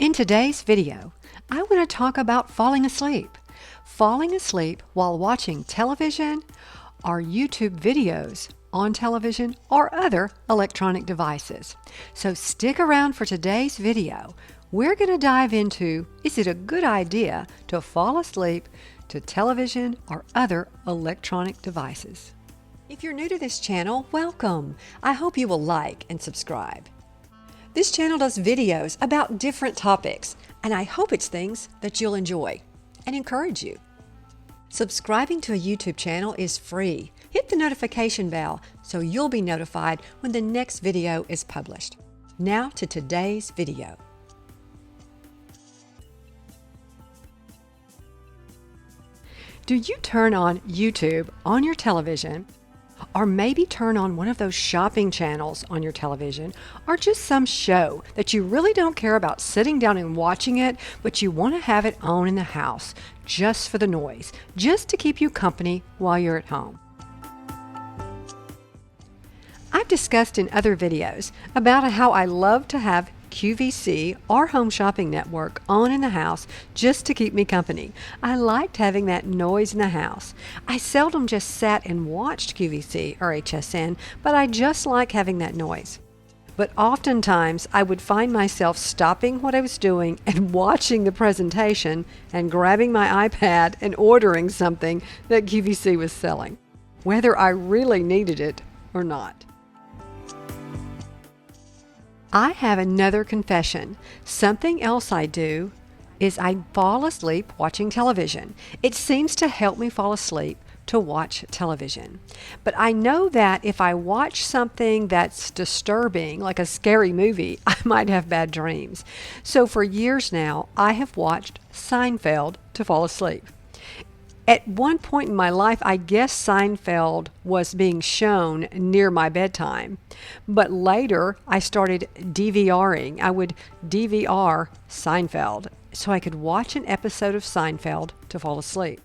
In today's video, I want to talk about falling asleep. Falling asleep while watching television, or YouTube videos on television, or other electronic devices. So stick around for today's video. We're going to dive into, is it a good idea to fall asleep to television or other electronic devices? If you're new to this channel, welcome. I hope you will like and subscribe. This channel does videos about different topics, and I hope it's things that you'll enjoy and encourage you. Subscribing to a YouTube channel is free. Hit the notification bell so you'll be notified when the next video is published. Now to today's video. Do you turn on YouTube on your television, or maybe turn on one of those shopping channels on your television, or just some show that you really don't care about sitting down and watching it, but you want to have it on in the house just for the noise, just to keep you company while you're at home? I've discussed in other videos about how I love to have QVC or Home Shopping Network on in the house just to keep me company. I liked having that noise in the house. I seldom just sat and watched QVC or HSN, but I just like having that noise. But oftentimes I would find myself stopping what I was doing and watching the presentation and grabbing my iPad and ordering something that QVC was selling, whether I really needed it or not. I have another confession. Something else I do is I fall asleep watching television. It seems to help me fall asleep to watch television. But I know that if I watch something that's disturbing, like a scary movie, I might have bad dreams. So for years now, I have watched Seinfeld to fall asleep. At one point in my life, I guess Seinfeld was being shown near my bedtime. But later, I started DVRing. I would DVR Seinfeld so I could watch an episode of Seinfeld to fall asleep.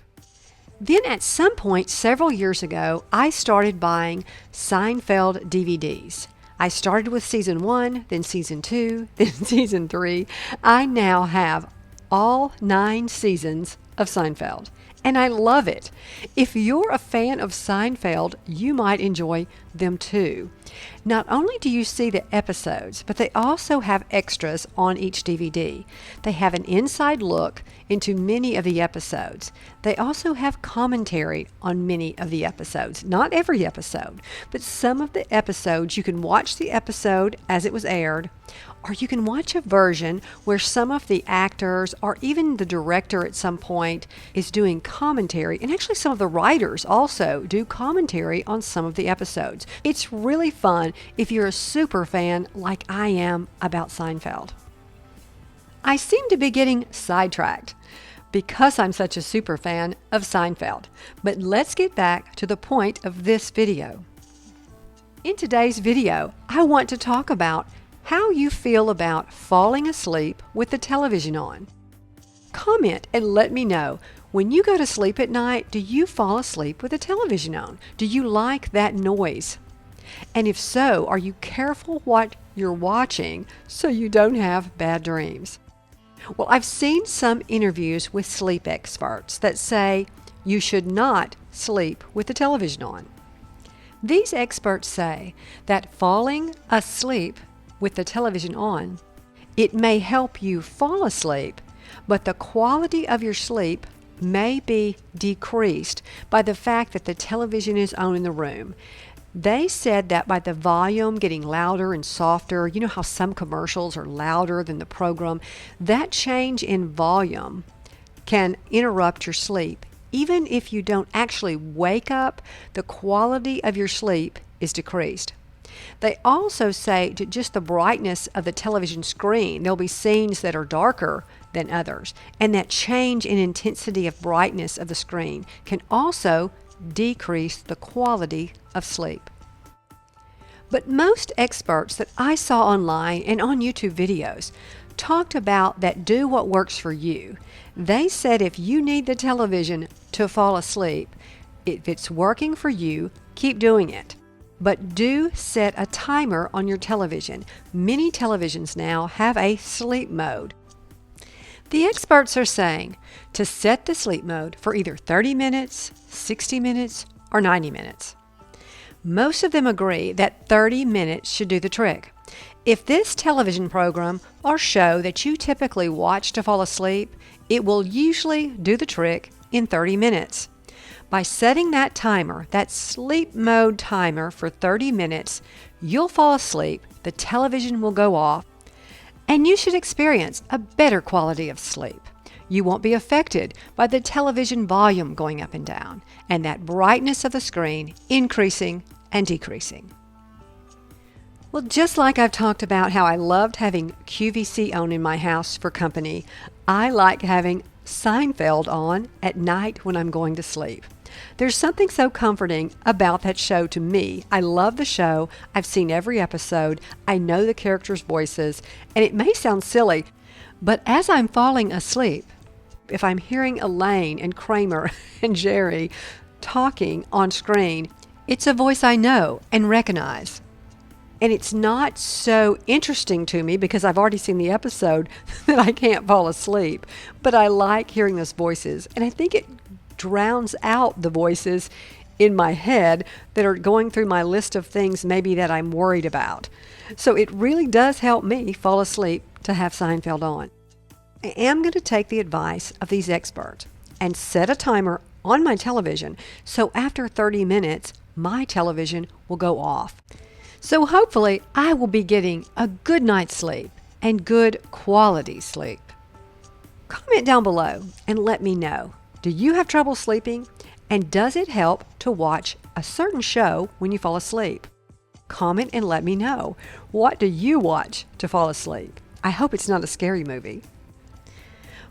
Then at some point several years ago, I started buying Seinfeld DVDs. I started with season 1, then season 2, then season 3. I now have all 9 seasons of Seinfeld, and I love it. If you're a fan of Seinfeld, you might enjoy them too. Not only do you see the episodes, but they also have extras on each DVD. They have an inside look into many of the episodes. They also have commentary on many of the episodes. Not every episode, but some of the episodes you can watch the episode as it was aired, or you can watch a version where some of the actors or even the director at some point is doing commentary, and actually some of the writers also do commentary on some of the episodes. It's really fun if you're a super fan like I am about Seinfeld. I seem to be getting sidetracked because I'm such a super fan of Seinfeld. But let's get back to the point of this video. In today's video, I want to talk about how you feel about falling asleep with the television on. Comment and let me know, when you go to sleep at night, do you fall asleep with the television on? Do you like that noise? And if so, are you careful what you're watching so you don't have bad dreams? Well, I've seen some interviews with sleep experts that say you should not sleep with the television on. These experts say that falling asleep with the television on, it may help you fall asleep, but the quality of your sleep may be decreased by the fact that the television is on in the room. They said that by the volume getting louder and softer, you know how some commercials are louder than the program, that change in volume can interrupt your sleep. Even if you don't actually wake up, the quality of your sleep is decreased. They also say to just the brightness of the television screen, there'll be scenes that are darker than others, and that change in intensity of brightness of the screen can also decrease the quality of sleep. But most experts that I saw online and on YouTube videos talked about that do what works for you. They said if you need the television to fall asleep, if it's working for you, keep doing it. But do set a timer on your television. Many televisions now have a sleep mode. The experts are saying to set the sleep mode for either 30 minutes, 60 minutes, or 90 minutes. Most of them agree that 30 minutes should do the trick. If this television program or show that you typically watch to fall asleep, it will usually do the trick in 30 minutes. By setting that timer, that sleep mode timer for 30 minutes, you'll fall asleep, the television will go off, and you should experience a better quality of sleep. You won't be affected by the television volume going up and down, and that brightness of the screen increasing and decreasing. Well, just like I've talked about how I loved having QVC on in my house for company, I like having Seinfeld on at night when I'm going to sleep. There's something so comforting about that show to me. I love the show. I've seen every episode. I know the characters' voices, and it may sound silly, but as I'm falling asleep, if I'm hearing Elaine and Kramer and Jerry talking on screen, it's a voice I know and recognize. And it's not so interesting to me because I've already seen the episode that I can't fall asleep. But I like hearing those voices, and I think it drowns out the voices in my head that are going through my list of things maybe that I'm worried about. So it really does help me fall asleep to have Seinfeld on. I am going to take the advice of these experts and set a timer on my television so after 30 minutes, my television will go off. So hopefully I will be getting a good night's sleep and good quality sleep. Comment down below and let me know. Do you have trouble sleeping? And does it help to watch a certain show when you fall asleep? Comment and let me know. What do you watch to fall asleep? I hope it's not a scary movie.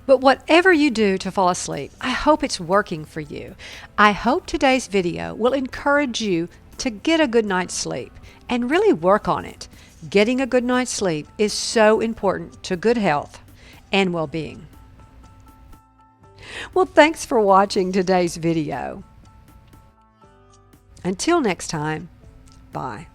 But whatever you do to fall asleep, I hope it's working for you. I hope today's video will encourage you to get a good night's sleep and really work on it. Getting a good night's sleep is so important to good health and well-being. Well, thanks for watching today's video. Until next time, bye.